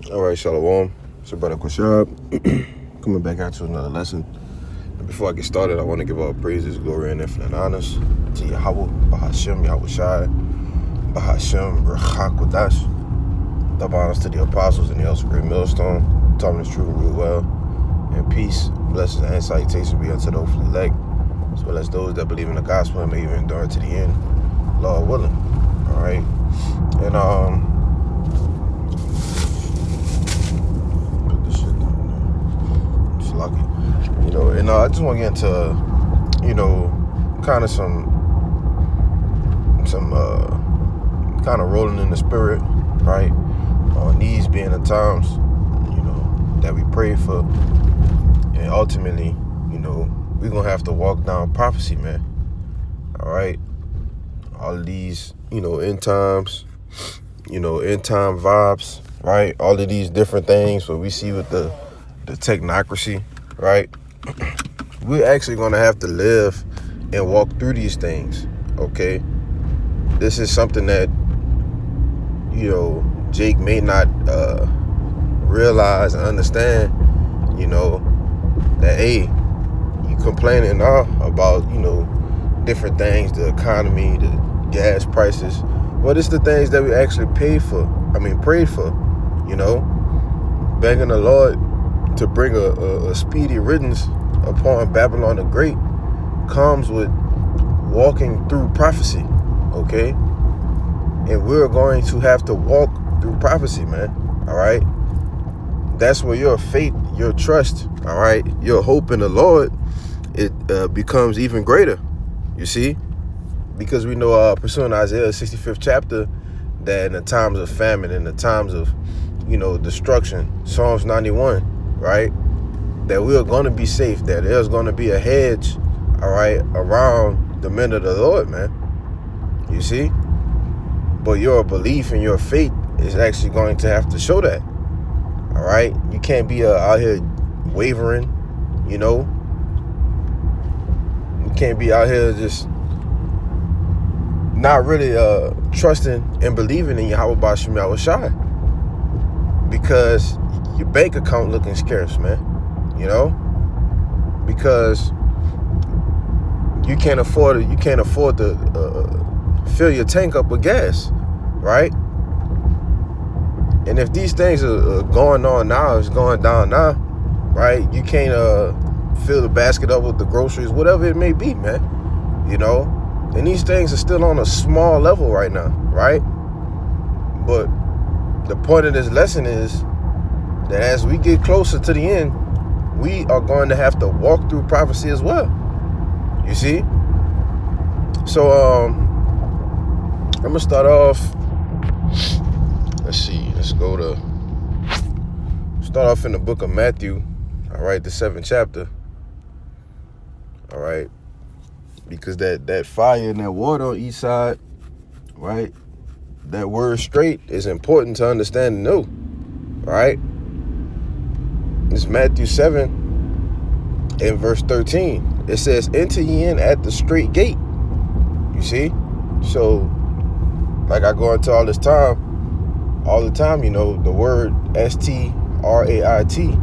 All right, Shalom. It's your brother Quashab coming back at you with another lesson. And before I get started, I want to give all praises, glory, and infinite honors to Yahweh, Bahashem, Yahweh Shai, Bahashem, Rachak Wadash. Double honors to the apostles and the El Great Millstone, taught me this truth real well. And peace, blessings, and salutations be unto the hopefully elect, as well as those that believe in the gospel and may even endure to the end, Lord willing. All right. And lucky, and I just want to get into, kind of some kind of rolling in the spirit, right? On these being the times, that we pray for, and ultimately, we're gonna have to walk down prophecy, man. All right, all of these, end times, end time vibes, right? All of these different things, what we see with the technocracy, right? We're actually going to have to live and walk through these things, okay? This is something that, Jake may not realize and understand, that, hey, you complaining now about, different things, the economy, the gas prices. Well, it's the things that we actually prayed for, begging the Lord to bring a speedy riddance upon Babylon the Great comes with walking through prophecy, okay? And we're going to have to walk through prophecy, man, all right? That's where your faith, your trust, all right, your hope in the Lord, it becomes even greater, you see? Because we know, pursuing Isaiah 65th chapter, that in the times of famine, in the times of, destruction, Psalms 91, right, that we are going to be safe, that there's going to be a hedge, all right, around the men of the Lord, man. You see? But your belief and your faith is actually going to have to show that, all right? You can't be out here wavering, You can't be out here just not really trusting and believing in Yahweh Ba'ashem Yahweh Shai, because your bank account looking scarce, man. Because you can't afford to fill your tank up with gas, right? And if these things are going on now, it's going down now, right? You can't fill the basket up with the groceries, whatever it may be, man. And these things are still on a small level right now, right? But the point of this lesson is that as we get closer to the end, we are going to have to walk through prophecy as well. You see? So I'm gonna start off. Let's see. Let's start off in the book of Matthew. All right, the 7th chapter. All right, because that fire and that water on each side, right? That word straight is important to understand and know, right? It's Matthew 7 and verse 13. It says, enter ye in at the straight gate. You see? So, like I go into all the time, the word S-T-R-A-I-T,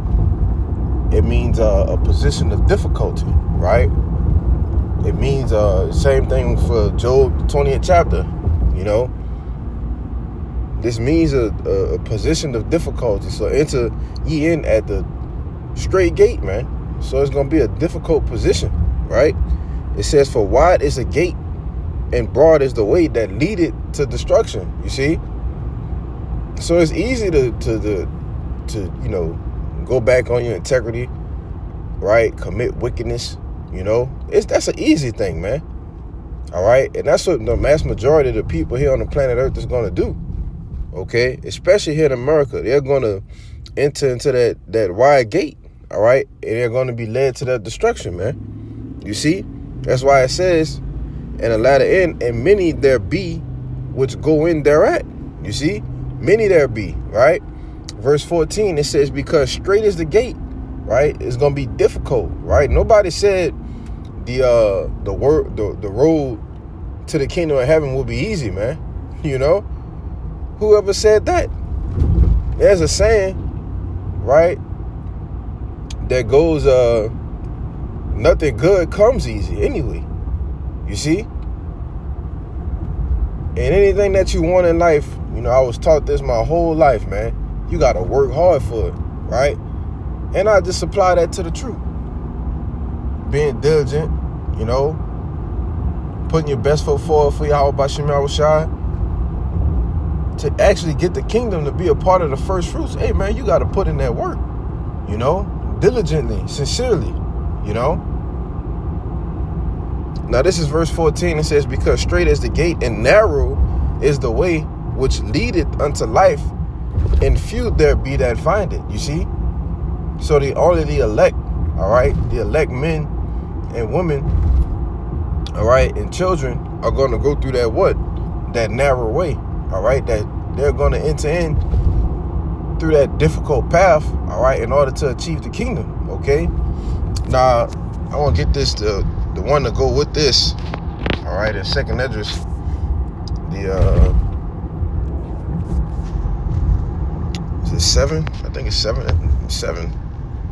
it means a position of difficulty, right? It means same thing for Job 20th chapter, This means a position of difficulty. So enter ye in at the straight gate, man. So it's going to be a difficult position, right? It says, for wide is the gate and broad is the way that leadeth to destruction. You see? So it's easy to go back on your integrity, right? Commit wickedness, That's an easy thing, man. All right? And that's what the mass majority of the people here on the planet Earth is going to do. Okay? Especially here in America. They're going to enter into that wide gate. All right? And they're going to be led to that destruction, man. You see? That's why it says, in the latter end, and many there be which go in thereat. You see? Many there be, right? Verse 14, it says, because straight is the gate, right? It's going to be difficult, right? Nobody said the road to the kingdom of heaven will be easy, man. Whoever said that? There's a saying, right, that goes, nothing good comes easy anyway. You see? And anything that you want in life, I was taught this my whole life, man. You got to work hard for it, right? And I just apply that to the truth. Being diligent, putting your best foot forward for Yahweh Bashim Yahushua, to actually get the kingdom, to be a part of the first fruits. Hey, man, you got to put in that work, diligently, sincerely, Now, this is verse 14. It says, because straight is the gate and narrow is the way which leadeth unto life, and few there be that find it. You see? So only the elect, all right, the elect men and women, all right, and children are going to go through that narrow way, all right, that they're going to enter in through that difficult path, all right, in order to achieve the kingdom, okay? Now, I want to get this, the one to go with this, all right, in 2nd Esdras, is it 7? I think it's 7.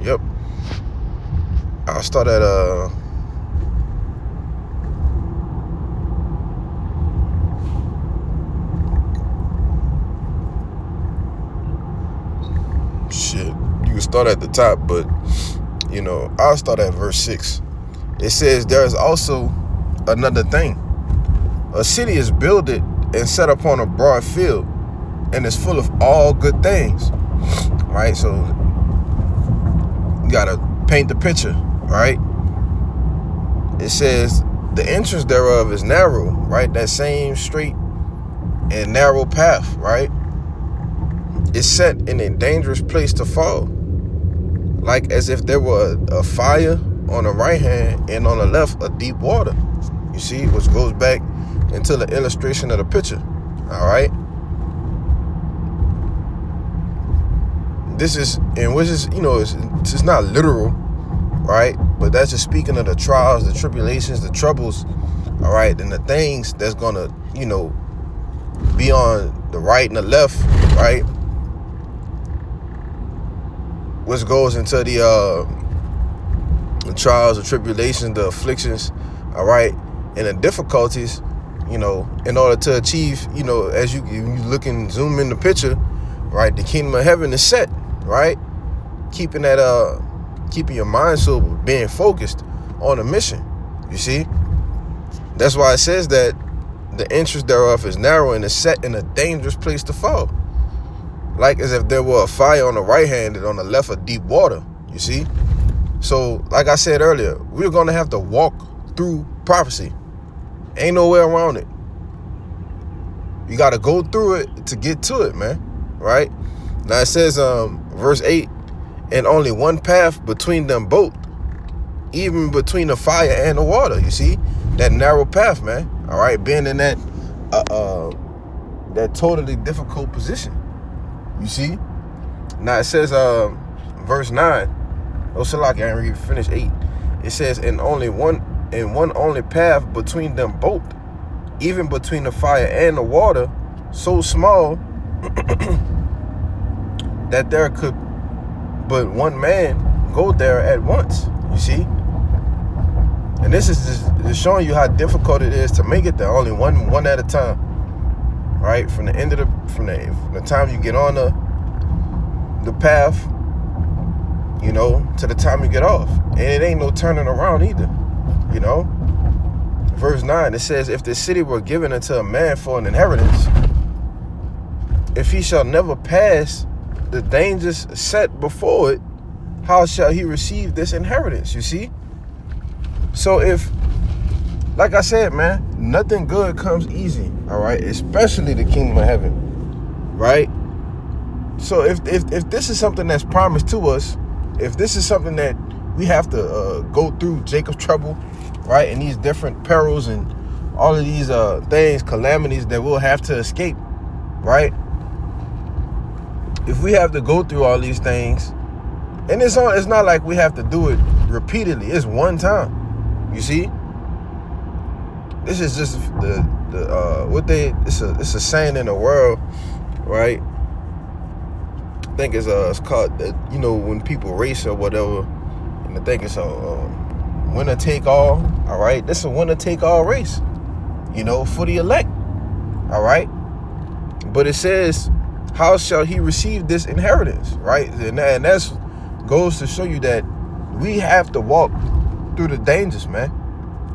Yep. I'll start at shit. You can start at the top, but I'll start at verse 6. It says, there is also another thing. A city is builded and set upon a broad field, and is full of all good things. Right? So you gotta paint the picture, right? It says the entrance thereof is narrow, right? That same straight and narrow path, right? It's set in a dangerous place to fall, like as if there were a fire on the right hand and on the left a deep water. You see, which goes back into the illustration of the picture. All right. This is, and which is, it's not literal, right? But that's just speaking of the trials, the tribulations, the troubles, all right, and the things that's gonna, be on the right and the left, right? Which goes into the trials, the tribulations, the afflictions, all right, and the difficulties, in order to achieve, as you look and zoom in the picture, right, the kingdom of heaven is set, right? Keeping your mind sober, being focused on a mission. You see? That's why it says that the entrance thereof is narrow and is set in a dangerous place to fall, like as if there were a fire on the right hand and on the left a deep water. You see? So, like I said earlier, we're going to have to walk through prophecy. Ain't no way around it. You got to go through it to get to it, man. Right? Now, it says, verse 8, and only one path between them both, even between the fire and the water. You see? That narrow path, man. All right? Being in that totally difficult position. You see? Now, it says, verse 9, oh, Salaki, I ain't really finished 8. It says, and one only path between them both, even between the fire and the water, so small that there could but one man go there at once. You see? And this is just showing you how difficult it is to make it there, only one at a time. Right? From the end of from the time you get on the path, to the time you get off. And it ain't no turning around either. Verse 9, it says, if the city were given unto a man for an inheritance, if he shall never pass the dangers set before it, how shall he receive this inheritance? You see? So if, like I said, man, nothing good comes easy, all right? Especially the kingdom of heaven, right? So if this is something that's promised to us, if this is something that we have to go through Jacob's trouble, right, and these different perils and all of these things, calamities that we'll have to escape, right? If we have to go through all these things, and it's not like we have to do it repeatedly. It's one time. You see? This is just it's a saying in the world, right? think it's called, when people race or whatever, and I think it's a winner take all. All right, this is a winner take all race, for the elect. All right, but it says, how shall he receive this inheritance? Right, and that's goes to show you that we have to walk through the dangers, man.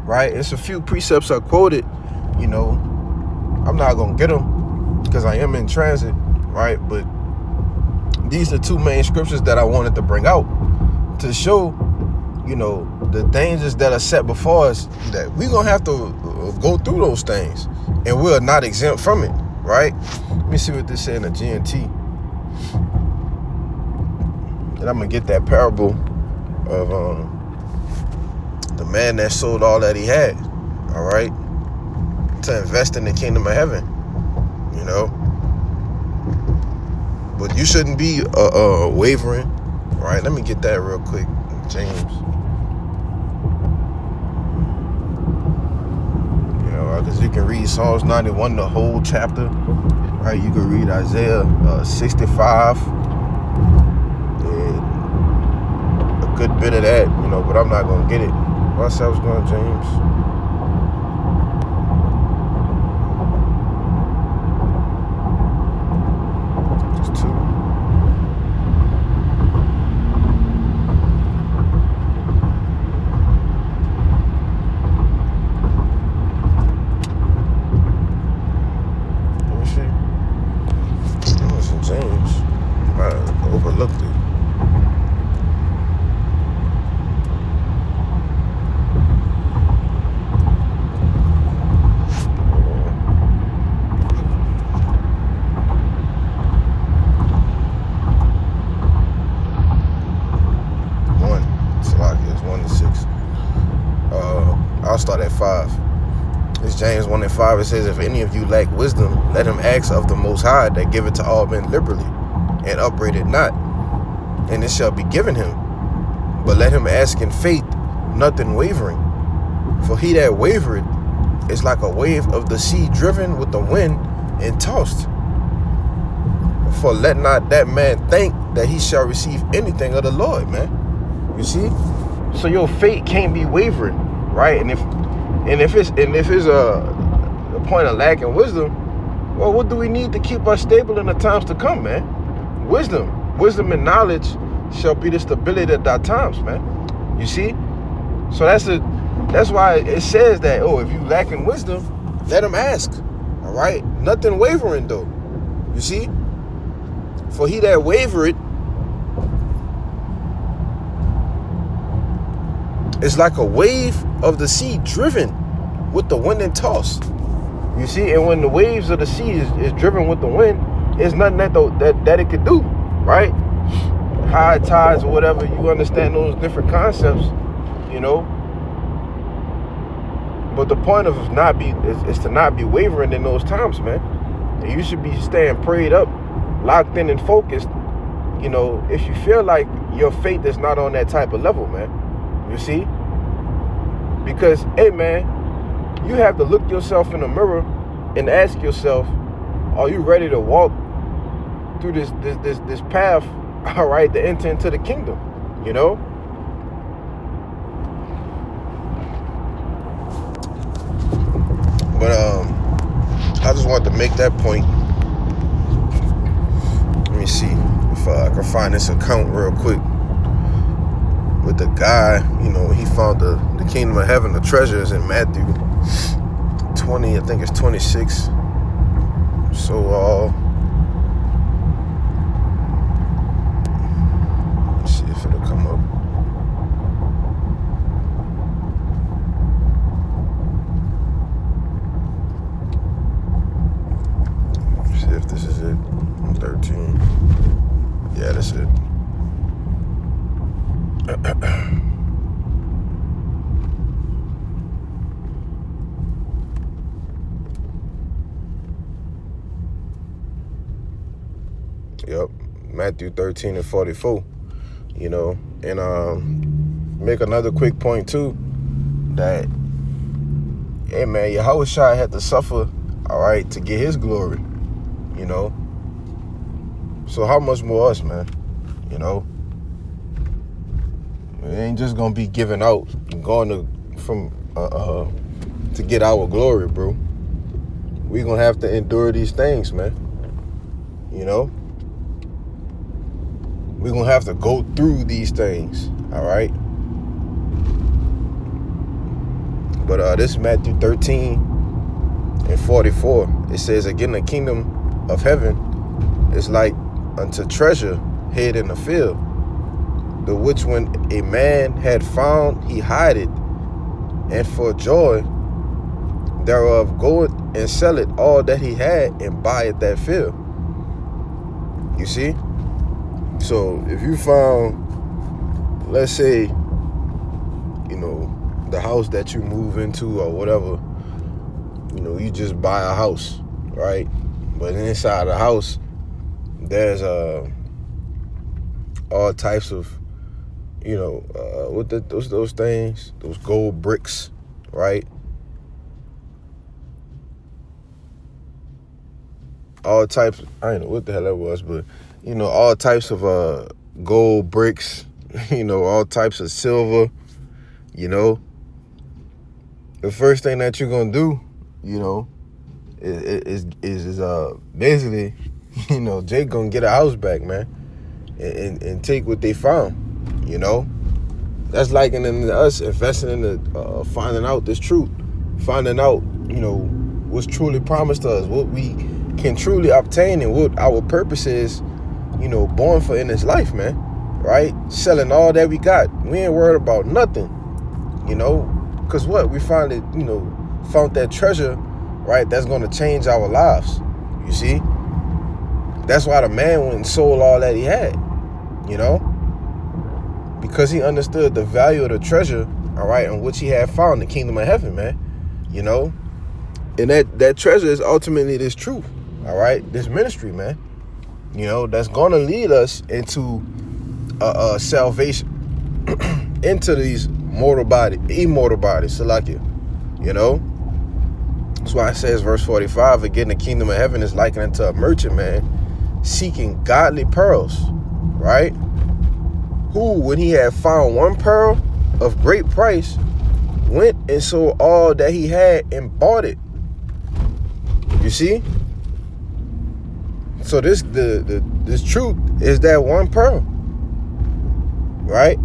Right, it's a few precepts I quoted. I'm not gonna get them because I am in transit. Right, but these are two main scriptures that I wanted to bring out to show, the dangers that are set before us, that we're going to have to go through those things, and we're not exempt from it, right? Let me see what this says in the GNT. And I'm going to get that parable of the man that sold all that he had, all right, to invest in the kingdom of heaven, But you shouldn't be wavering, right? Let me get that real quick, James. Because you can read Psalms 91, the whole chapter, right? You can read Isaiah 65, and a good bit of that, but I'm not going to get it. What's that was going, James? Overlooked it. Salakia is 1-6. I'll start at 5. It's James 1-5. It says, if any of you lack wisdom, let him ask of the Most High, that giveth to all men liberally, and upbraid it not, and it shall be given him. But let him ask in faith, nothing wavering. For he that wavereth is like a wave of the sea, driven with the wind and tossed. For let not that man think that he shall receive anything of the Lord, man. You see? So your faith can't be wavering, right? And if it's a point of lacking wisdom, well, what do we need to keep us stable in the times to come, man? Wisdom and knowledge shall be the stability of our times, man. You see? So that's why it says that, if you lacking wisdom, let him ask. All right? Nothing wavering, though. You see? For he that wavereth is like a wave of the sea, driven with the wind and toss. You see? And when the waves of the sea is driven with the wind, it's nothing that it could do, right? High tides or whatever, you understand those different concepts, But the point of is to not be wavering in those times, man. And you should be staying prayed up, locked in and focused, if you feel like your faith is not on that type of level, man. You see? Because, hey, man, you have to look yourself in the mirror and ask yourself, are you ready to walk through this path, all right, to enter into the kingdom, But I just wanted to make that point. Let me see if I can find this account real quick with the guy, he found the kingdom of heaven, the treasures, in Matthew 20, I think it's 26. So let's see if it'll come up. Let's see if this is it. 13. Yeah, that's it. Yep, Matthew 13:44. And make another quick point too, that, hey, man, Yahushua had to suffer, all right, to get his glory, So how much more us, man? You know, it ain't just gonna be giving out and going to get our glory, bro. We gonna have to endure these things, man. You know, we gonna have to go through these things. All right. But this is Matthew 13:44. It says, again, the kingdom of heaven is like unto treasure hid in the field, the which when a man had found, he hide it, and for joy thereof goeth and sell it all that he had and buy it that field. You see? So if you found, let's say, you know, the house that you move into or whatever, you know, you just buy a house, right? But inside the house, there's all types of, you know, what those things, those gold bricks, right? All types, I don't know what the hell that was, but, you know, all types of gold bricks, you know, all types of silver, you know. The first thing that you're gonna do, you know, is basically, you know, Jake gonna get a house back, man, and take what they found, you know. That's likening to us investing in the finding out this truth, finding out, you know, what's truly promised to us, what we can truly obtain, and what our purpose is, you know, born for in this life, man. Right? Selling all that we got. We ain't worried about nothing, you know. Because what? We found that treasure, right, that's going to change our lives. You see? That's why the man went and sold all that he had, you know? Because he understood the value of the treasure, all right, in which he had found, the kingdom of heaven, man, you know? And that treasure is ultimately this truth, all right? This ministry, man, you know, that's going to lead us into salvation, into these immortal bodies, Salakia, you know? That's why it says, verse 45, again, the kingdom of heaven is likened unto a merchant man seeking godly pearls, right? Who, when he had found one pearl of great price, went and sold all that he had and bought it. You see? So this truth is that one pearl, right?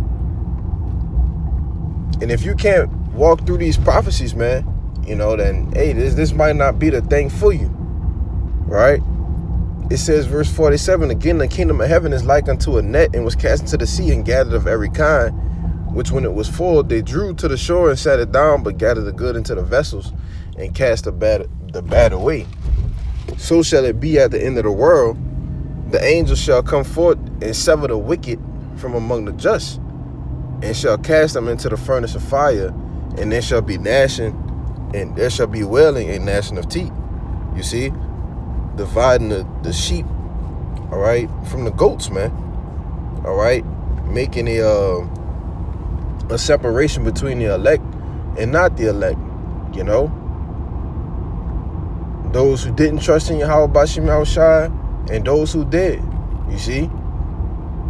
And if you can't walk through these prophecies, man, you know, then, hey, this might not be the thing for you, right? It says, verse 47, again, the kingdom of heaven is like unto a net, and was cast into the sea, and gathered of every kind, which when it was full, they drew to the shore and sat it down, but gathered the good into the vessels, and cast the bad away. So shall it be at the end of the world. The angels shall come forth and sever the wicked from among the just, and shall cast them into the furnace of fire, and there shall be gnashing, and there shall be wailing and gnashing of teeth. You see? Dividing the sheep, all right, from the goats, man. All right? Making a separation between the elect and not the elect, you know? Those who didn't trust in Yahweh Bashim Yahushai, and those who did, you see?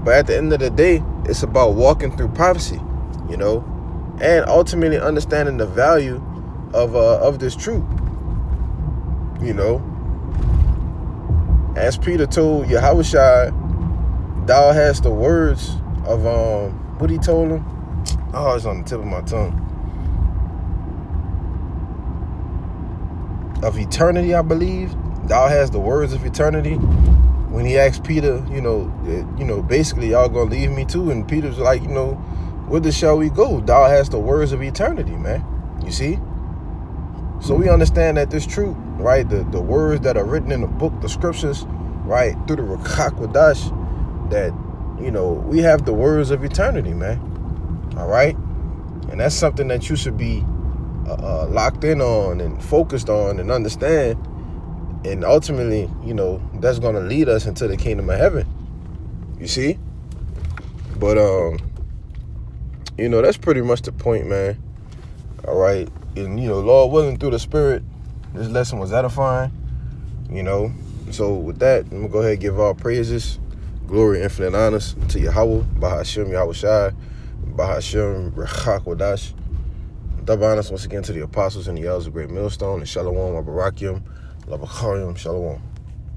But at the end of the day, it's about walking through prophecy, you know, and ultimately understanding the value of this truth, you know. As Peter told Yahushua, thou hast the words of what he told him. Oh, it's on the tip of my tongue. Of eternity, I believe. Thou hast the words of eternity. When he asked Peter, basically, y'all gonna leave me too? And Peter's like, whither shall we go? Thou hast the words of eternity, man. You see? So we understand that this truth, right? The words that are written in the book, the scriptures, right? Through the Ruach HaKodesh, that, we have the words of eternity, man. All right? And that's something that you should be locked in on and focused on and understand. And ultimately, that's going to lead us into the kingdom of heaven. You see? But, that's pretty much the point, man. All right? And, Lord willing, through the Spirit, this lesson was edifying, So with that, I'm going to go ahead and give all praises Glory, infinite honors to Yahweh, Bahashem, Yahweh Shai, Bahashem, Rechak Wadash. Double honors once again to the apostles and the elders of Great Millstone, and Shalom, Abarakim, Labacharium, Shalom.